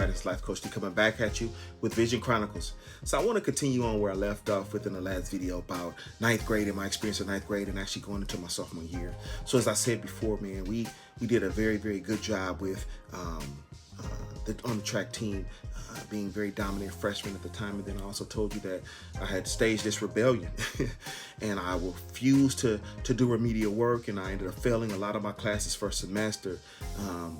guidance life coach, to coming back at you with Vision Chronicles. So I want to continue on where I left off within the last video about ninth grade and my experience in ninth grade and actually going into my sophomore year. So as I said before, man, we did a very, very good job with on the track team, being very dominant freshman at the time. And then I also told you that I had staged this rebellion and I refused to do remedial work, and I ended up failing a lot of my classes first semester.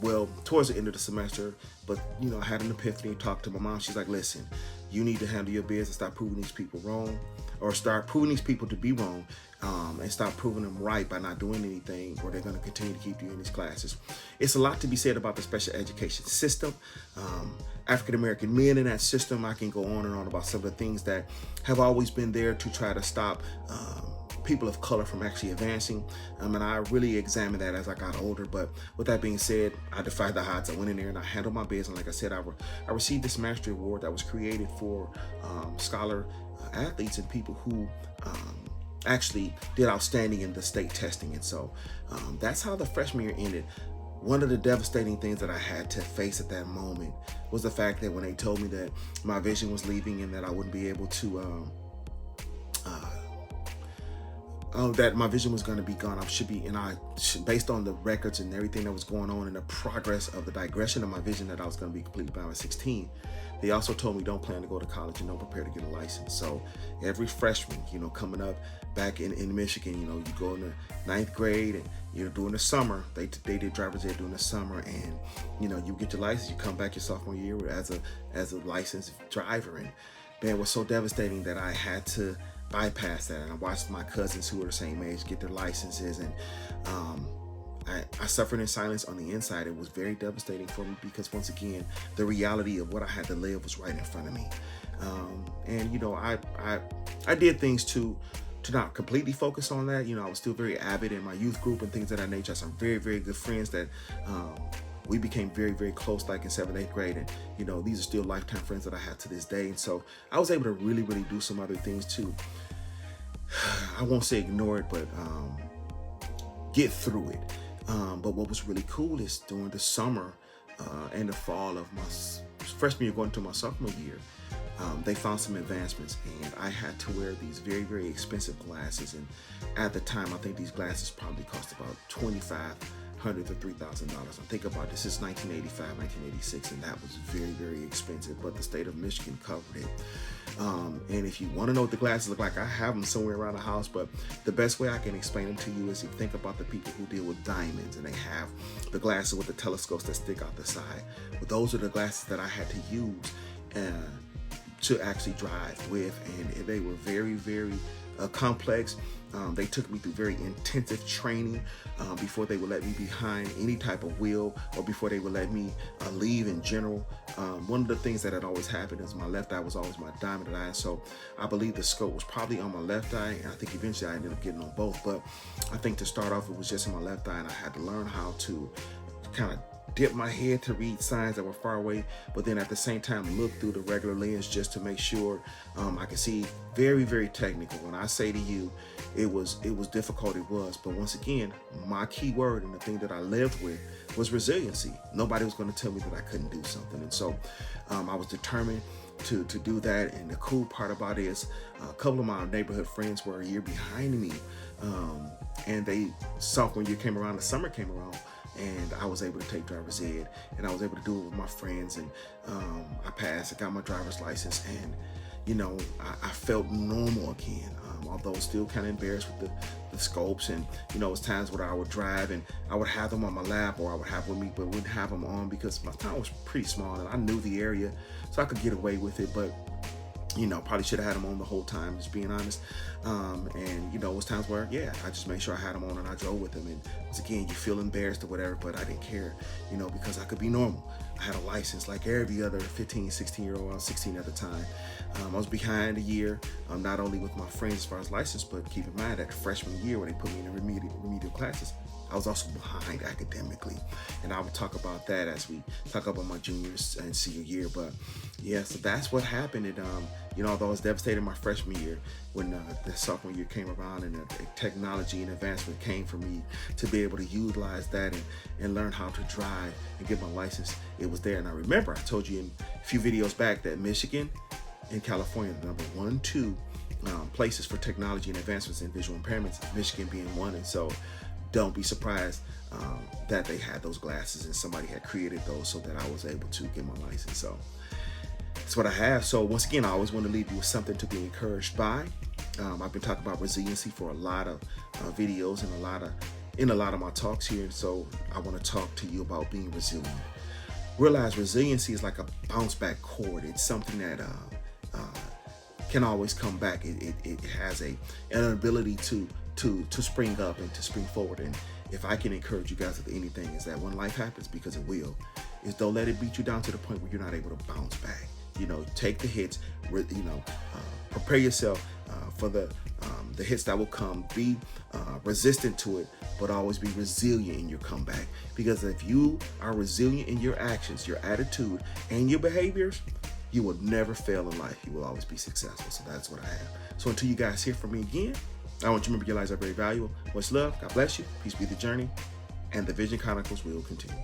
Well, towards the end of the semester, but I had an epiphany, talked to my mom. She's like, listen, you need to handle your business, stop proving these people wrong, or start proving these people to be wrong, and stop proving them right by not doing anything, or they're going to continue to keep you in these classes. It's a lot to be said about the special education system. African-American men in that system, I can go on and on about some of the things that have always been there to try to stop people of color from actually advancing. And I really examined that as I got older. But with that being said, I defied the odds. I went in there and I handled my business. Like I said, I received this mastery award that was created for scholar athletes and people who actually did outstanding in the state testing. And so that's how the freshman year ended. One of the devastating things that I had to face at that moment was the fact that when they told me that my vision was leaving and that I wouldn't be able to that my vision was going to be gone. Based on the records and everything that was going on and the progress of the digression of my vision, that I was going to be completely blind at 16. They also told me don't plan to go to college and don't prepare to get a license. So every freshman, coming up back in Michigan, you go in the ninth grade and you're doing the summer. They did driver's ed during the summer, and you get your license. You come back your sophomore year as a licensed driver, and man, it was so devastating that I had to bypass that. And I watched my cousins who were the same age get their licenses, and I suffered in silence on the inside. It was very devastating for me because, once again, the reality of what I had to live was right in front of me. And I did things to not completely focus on that. I was still very avid in my youth group and things of that nature. I had some very, very good friends that we became very, very close, like in 7th, 8th grade. And, these are still lifetime friends that I have to this day. And so I was able to really, really do some other things too. I won't say ignore it, but get through it. But what was really cool is during the summer and the fall of my freshman year going into my sophomore year, they found some advancements, and I had to wear these very, very expensive glasses. And at the time, I think these glasses probably cost about $2,500 to $3,000. I think about this is 1985, 1986, and that was very, very expensive, but the state of Michigan covered it. And if you want to know what the glasses look like, I have them somewhere around the house, but the best way I can explain them to you is if you think about the people who deal with diamonds, and they have the glasses with the telescopes that stick out the side. But those are the glasses that I had to use to actually drive with, and they were very, very complex. They took me through very intensive training before they would let me behind any type of wheel, or before they would let me leave in general. One of the things that had always happened is my left eye was always my dominant eye, so I believe the scope was probably on my left eye, and I think eventually I ended up getting on both. But I think to start off, it was just in my left eye, and I had to learn how to kind of dip my head to read signs that were far away, but then at the same time look through the regular lens just to make sure I could see. Very, very technical. When I say to you, it was difficult, it was. But once again, my key word and the thing that I lived with was resiliency. Nobody was going to tell me that I couldn't do something, and so I was determined to do that. And the cool part about it is a couple of my neighborhood friends were a year behind me, and they sophomore year came around, the summer came around, and I was able to take driver's ed, and I was able to do it with my friends, and I passed. I got my driver's license, and I felt normal again, although still kind of embarrassed with the scopes. And it was times where I would drive and I would have them on my lap, or I would have with me, but wouldn't have them on because my town was pretty small and I knew the area, so I could get away with it. But probably should have had them on the whole time, just being honest. And it was times where, I just made sure I had them on and I drove with them. And once again, you feel embarrassed or whatever, but I didn't care, because I could be normal. I had a license like every other 15, 16-year-old. I was 16 at the time. I was behind a year, not only with my friends as far as license, but keep in mind that freshman year when they put me in the remedial classes, I was also behind academically, and I will talk about that as we talk about my junior and senior year. But yeah, so that's what happened. And although I was devastated my freshman year, when the sophomore year came around and the technology and advancement came for me to be able to utilize that and learn how to drive and get my license, it was there. And I remember I told you in a few videos back that Michigan and California are the number 1, 2 places for technology and advancements in visual impairments, Michigan being one. And so don't be surprised that they had those glasses and somebody had created those so that I was able to get my license. So that's what I have. So once again, I always want to leave you with something to be encouraged by. I've been talking about resiliency for a lot of videos and a lot of my talks here. And so I want to talk to you about being resilient. Realize resiliency is like a bounce back cord. It's something that can always come back. It has an ability to spring up and to spring forward. And if I can encourage you guys with anything, is that when life happens, because it will, is don't let it beat you down to the point where you're not able to bounce back. Take the hits, prepare yourself for the hits that will come. Be resistant to it, but always be resilient in your comeback. Because if you are resilient in your actions, your attitude, and your behaviors, you will never fail in life. You will always be successful. So that's what I have. So until you guys hear from me again, I want you to remember your lives are very valuable. Much love. God bless you. Peace be the journey. And the Vision Chronicles will continue.